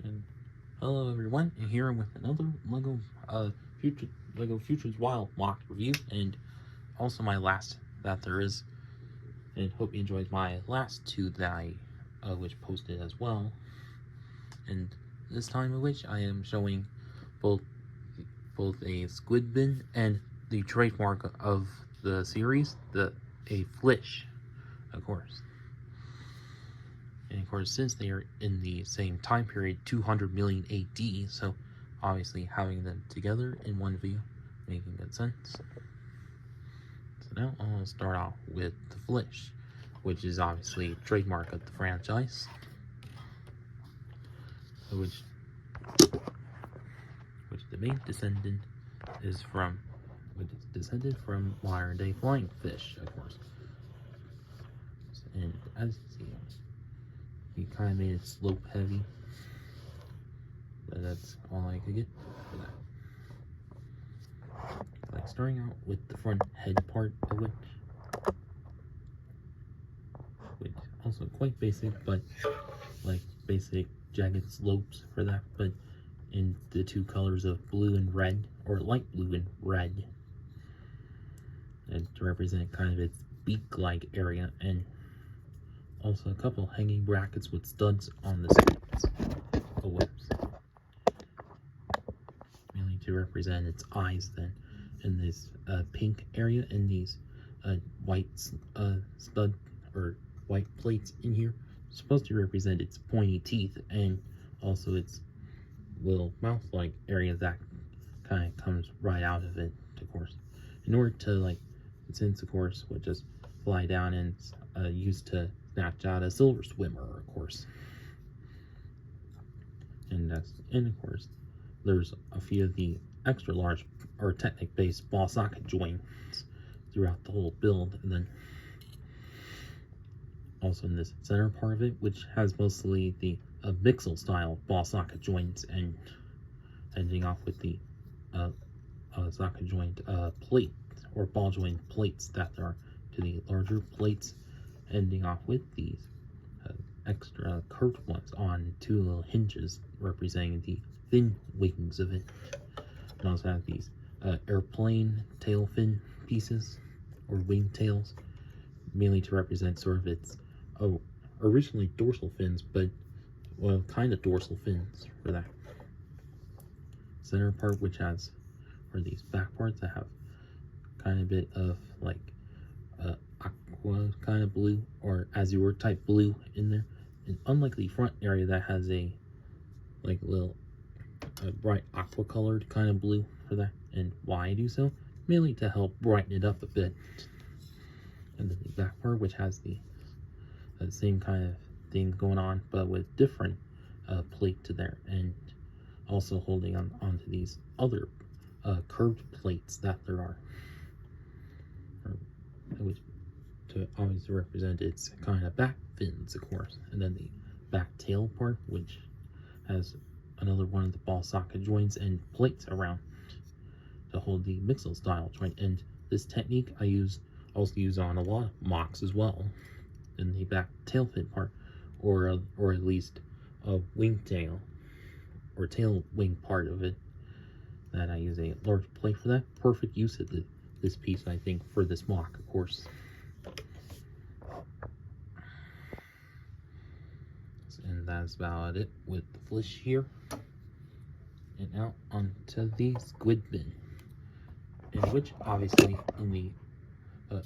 And hello everyone, and here I'm with another Lego Futures Wild mock review, and also my last that there is. And hope you enjoyed my last two that I which posted as well. And this time of which I am showing both a Squid bin and the trademark of the series, a Flish, of course. And of course, since they are in the same time period, 200 million AD, so obviously having them together in one video making good sense. So now I'll start off with the Flish, which is obviously a trademark of the franchise, which the main descendant is from, modern day flying fish, of course. And as you see, he kind of made it slope heavy, but that's all I could get for that. Like starting out with the front head part of which also quite basic, but like basic jagged slopes for that, but in the two colors of blue and red, or light blue and red, and to represent kind of its beak-like area, and also a couple hanging brackets with studs on the sides of whips, mainly to represent its eyes then, in this pink area, and these white stud or white plates in here, supposed to represent its pointy teeth, and also its little mouth-like area that kind of comes right out of it, of course, in order to, like, since of course would just fly down and used to snatch out a silver swimmer, of course. And of course there's a few of the extra large or Technic based ball socket joints throughout the whole build, and then also in this center part of it, which has mostly the Mixel style ball socket joints, and ending off with the socket joint plate or ball joint plates that there are to the larger plates, ending off with these extra curved ones on two little hinges representing the fin wings of it. And also have these airplane tail fin pieces or wing tails, mainly to represent sort of its originally dorsal fins, but well, kind of dorsal fins for that center part, which has, or these back parts that have kind of a bit of like aqua kind of blue or azure type blue in there, and unlike the front area that has a like little bright aqua colored kind of blue for that. And why I do so, mainly to help brighten it up a bit. And then the back part, which has the same kind of thing going on, but with different plate to there, and also holding onto these other curved plates that there are, which to always represent its kind of back fins, of course. And then the back tail part, which has another one of the ball socket joints and plates around to hold the Mixel style joint. And this technique I also use on a lot of MOCs as well, in the back tail fin part, or at least a wing tail or tail wing part of it, that I use a large plate for that. Perfect use of this piece, I think, for this MOC, of course. And that's about it with the Flish here. And now onto the Squid bin, in which obviously in the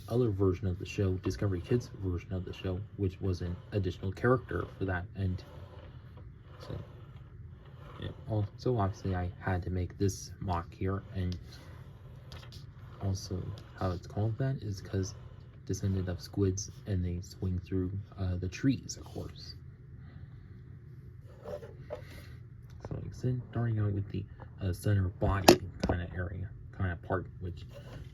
other version of the show, Discovery Kids version of the show, which was an additional character for that, and so also obviously I had to make this MOC here. And also how it's called that is because descendant of squids, and they swing through the trees, of course. So like I said, starting out with the center body kind of area, kind of part, which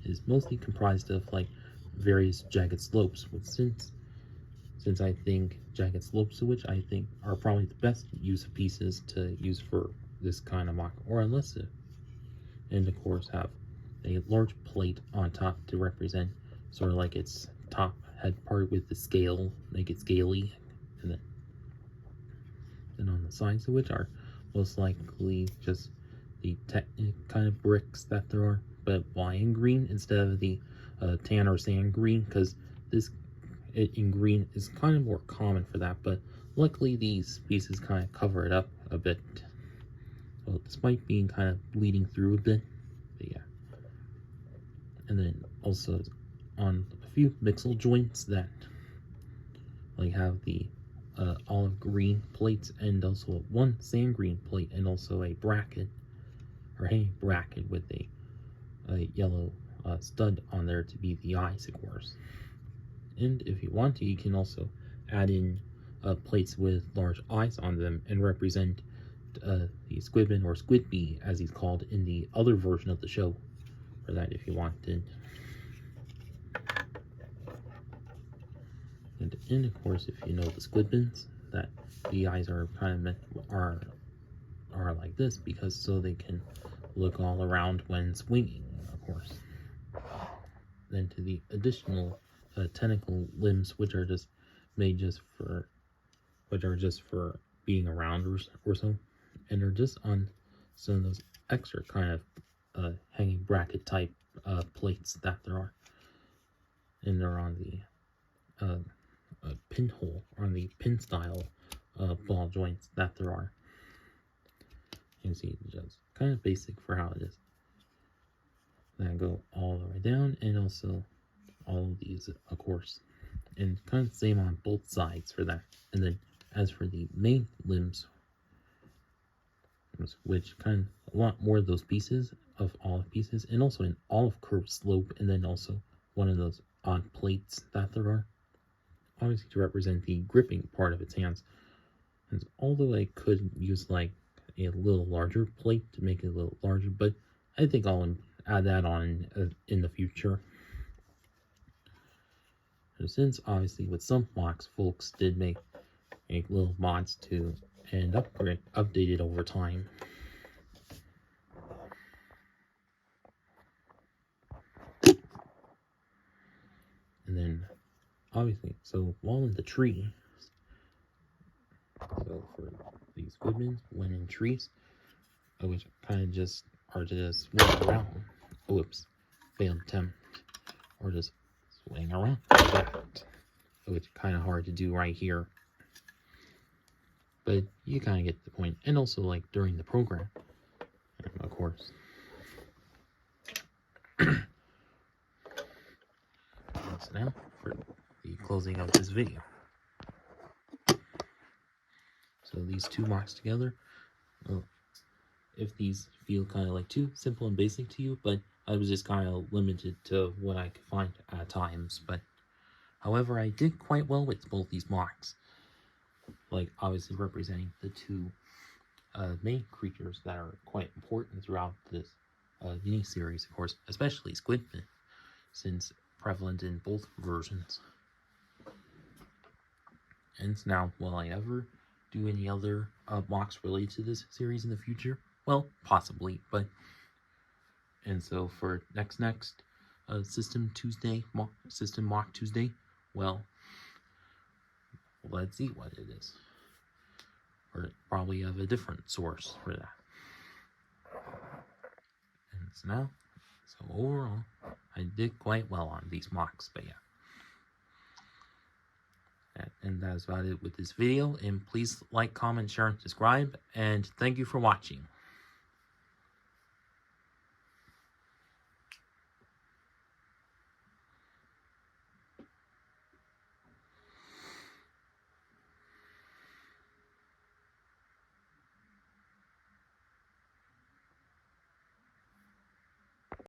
is mostly comprised of like various jagged slopes, since I think jagged slopes, which I think are probably the best use of pieces to use for this kind of MOC, or unless it, and of course have a large plate on top to represent sort of like its top head part with the scale, make it scaly, and then on the sides of which are most likely just the kind of bricks that there are, but why in green instead of the tan or sand green? Because this in green is kind of more common for that, but luckily these pieces kind of cover it up a bit. So despite being kind of bleeding through a bit, but yeah. And then also on a few mixel joints that like have the olive green plates, and also one sand green plate, and also a bracket or a bracket with a yellow stud on there to be the eyes, of course. And if you want to, you can also add in plates with large eyes on them and represent the Squidman or Squidby, as he's called in the other version of the show, for that if you wanted. And of course, if you know the Squidbins, that the eyes are kind of meant are like this because so they can look all around when swinging, of course. Then to the additional tentacle limbs, which are just made for being around or so, and they're just on some of those extra kind of hanging bracket type plates that there are, and they're on the pinhole, on the pin style ball joints that there are. You can see just kind of basic for how it is. Then go all the way down, and also all of these, of course, and kind of the same on both sides for that. And then as for the main limbs, which kind of a lot more of those pieces of olive pieces, and also an olive curved slope, and then also one of those odd plates that there are, obviously to represent the gripping part of its hands. And although I could use like a little larger plate to make it a little larger, but I think I'll add that on in the future. And since obviously with some MOCs, folks did make little mods to and update it over time. And then obviously, so while in the tree, so for these Squidmans, when in trees, which kind of just are just swing around. Whoops, failed attempt. Or just swing around like that, which kind of hard to do right here. But you kind of get the point. And also like during the program, of course. So now for the closing of this video. So these two MOCs together, well, if these feel kind of like too simple and basic to you, but I was just kind of limited to what I could find at times. But however, I did quite well with both these MOCs, like obviously representing the two main creatures that are quite important throughout this mini-series, of course, especially Squidman, since prevalent in both versions. And now, will I ever do any other MOCs related to this series in the future? Well, possibly, but... And so for next System MOC Tuesday, well, let's see what it is. Or probably have a different source for that. And so overall, I did quite well on these MOCs, but yeah. And that's about it with this video, and please like, comment, share, and subscribe, and thank you for watching.